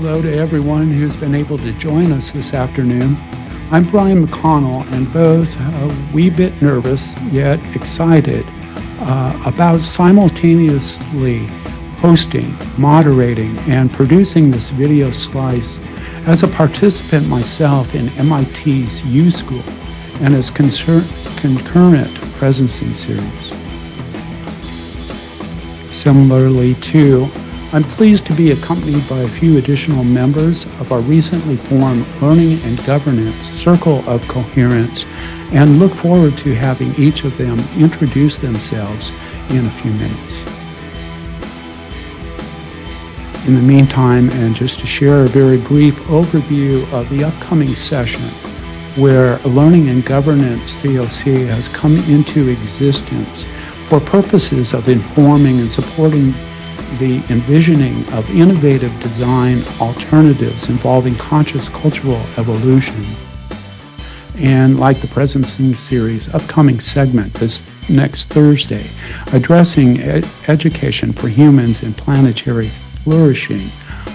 hello to everyone who's been able to join us this afternoon. I'm Brian McConnell, and both a wee bit nervous yet excited about simultaneously hosting, moderating, and producing this video slice as a participant myself in MIT's U School and as concurrent presencing series. Similarly, too, I'm pleased to be accompanied by a few additional members of our recently formed Learning and Governance Circle of Coherence, and look forward to having each of them introduce themselves in a few minutes. In the meantime, and just to share a very brief overview of the upcoming session, where Learning and Governance COC has come into existence for purposes of informing and supporting the envisioning of innovative design alternatives involving conscious cultural evolution. And like the Presencing series, upcoming segment this next Thursday, addressing education for humans and planetary flourishing,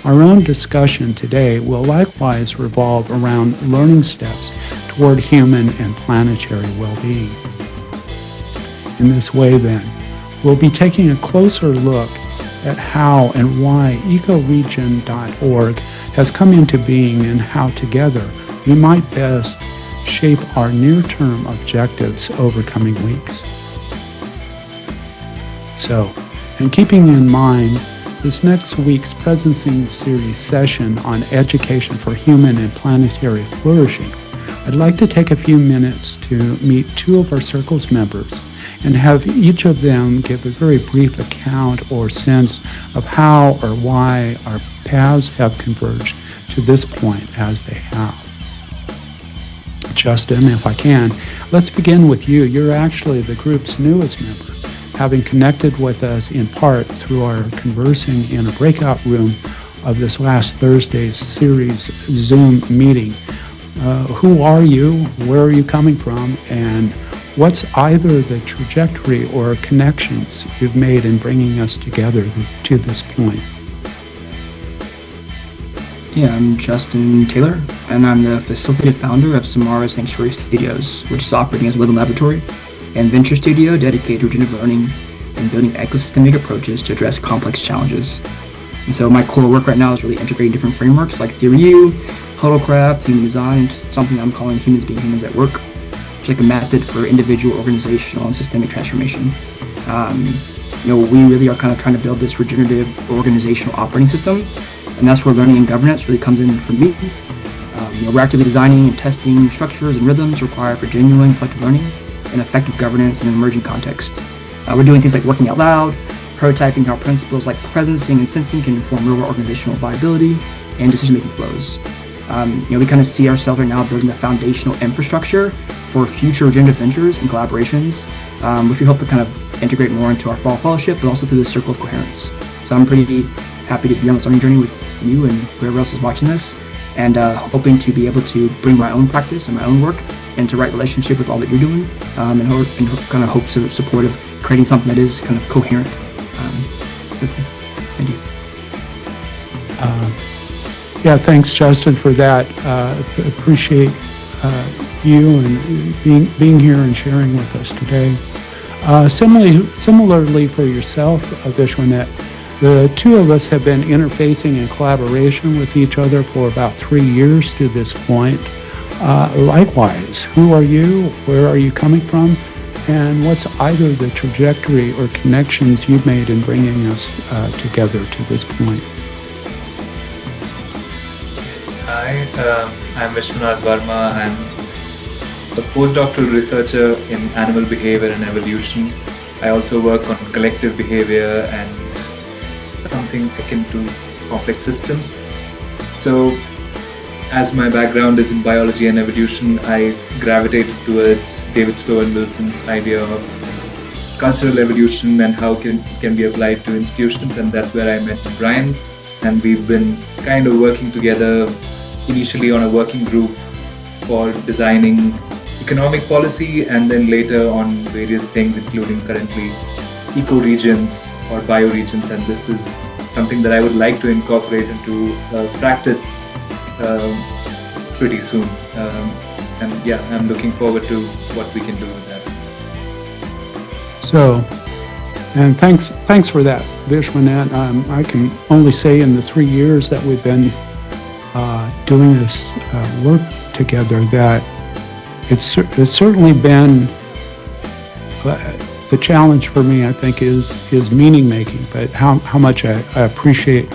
our own discussion today will likewise revolve around learning steps toward human and planetary well-being. In this way, then, we'll be taking a closer look at how and why ecoregion.org has come into being and how together we might best shape our near-term objectives over coming weeks. So, and keeping in mind this next week's Presencing series session on education for human and planetary flourishing, I'd like to take a few minutes to meet two of our Circle's members and have each of them give a very brief account or sense of how or why our paths have converged to this point as they have. Justin, if I can, let's begin with you. You're actually the group's newest member, having connected with us in part through our conversing in a breakout room of this last Thursday's series Zoom meeting. Who are you? Where are you coming from? And what's either the trajectory or connections you've made in bringing us together to this point? Yeah, I'm Justin Taylor, and I'm the facilitative founder of Samara Sanctuary Studios, which is operating as a living laboratory and venture studio dedicated to regenerative learning and building ecosystemic approaches to address complex challenges. And so my core work right now is really integrating different frameworks like Theory U, Huddlecraft, human design, and something I'm calling humans being humans at work, which is like a method for individual, organizational, and systemic transformation. We really are kind of trying to build this regenerative organizational operating system, and that's where learning and governance really comes in for me. We're actively designing and testing structures and rhythms required for genuine collective learning and effective governance in an emerging context. We're doing things like working out loud, prototyping how principles like presencing and sensing can inform real organizational viability and decision-making flows. We kind of see ourselves right now building a foundational infrastructure for future regenerative ventures and collaborations, which we hope to kind of integrate more into our fall fellowship, but also through the Circle of Coherence. So I'm pretty happy to be on this learning journey with you and whoever else is watching this, and hoping to be able to bring my own practice and my own work into right relationship with all that you're doing, and kind of hopes of support of creating something that is kind of coherent. Thank you. Yeah, thanks, Justin, for that. Appreciate you and being here and sharing with us today. Similarly for yourself, Vishwanet, the two of us have been interfacing in collaboration with each other for about 3 years to this point. Likewise, who are you? Where are you coming from? And what's either the trajectory or connections you've made in bringing us together to this point? Hi, I'm Vishwanath Verma. I'm a postdoctoral researcher in animal behavior and evolution. I also work on collective behavior and something akin to complex systems. So, as my background is in biology and evolution, I gravitated towards David Sloan Wilson's idea of cultural evolution and how it can be applied to institutions, and that's where I met Brian. And we've been kind of working together initially on a working group for designing economic policy, and then later on various things, including currently ecoregions or bioregions, and this is something that I would like to incorporate into practice pretty soon. And yeah, I'm looking forward to what we can do with that. So, and thanks for that, Vishwanath. I can only say in the 3 years that we've been doing this work together that it's certainly been the challenge for me, I think, is meaning making, but how much I appreciate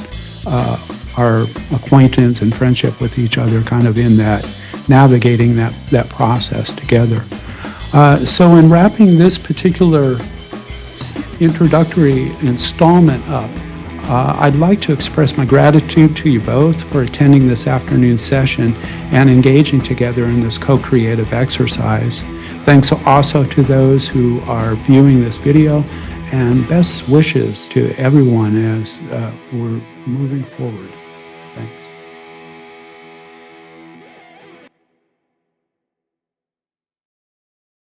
our acquaintance and friendship with each other, kind of in that navigating that process together. So in wrapping this particular introductory installment up, I'd like to express my gratitude to you both for attending this afternoon session and engaging together in this co-creative exercise. Thanks also to those who are viewing this video, and best wishes to everyone as we're moving forward. Thanks.